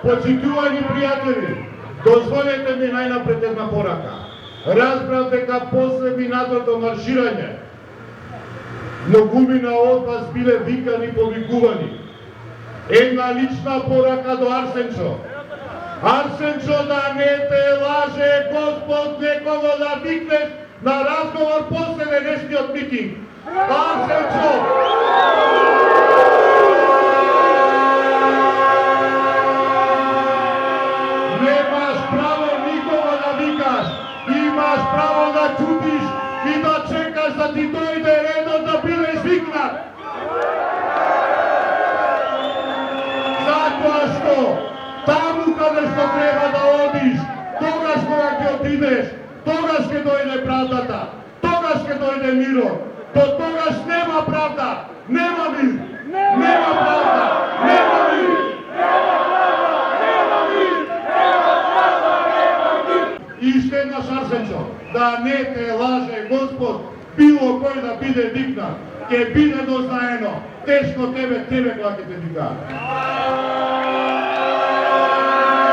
Почитувани пријатели, дозволете ми најнапред една порака. Разбрав дека после минатото марширање, многумина од вас биле викани и повикувани. Една лична порака до Арсенчо. Арсенчо, да не те лаже Господ некого да викнеш на разговор после денешниот митинг. Арсенчо! Немаш право никого да викаш. Имаш право да чутиш и да чекаш да ти дојде редот да бидеш викнат. Затоа што таму каде што треба да одиш, тогаш кога ќе отидеш, тогаш ќе дојде правдата, тогаш ќе дојде мирот. До тогаш нема правда, нема мир, нема правда, нема мир. Иште еднаш, Арсенчо, да не те лаже Господ, било кој да биде викнат, ќе биде дознаено, тешко тебе кога ќе те викаат.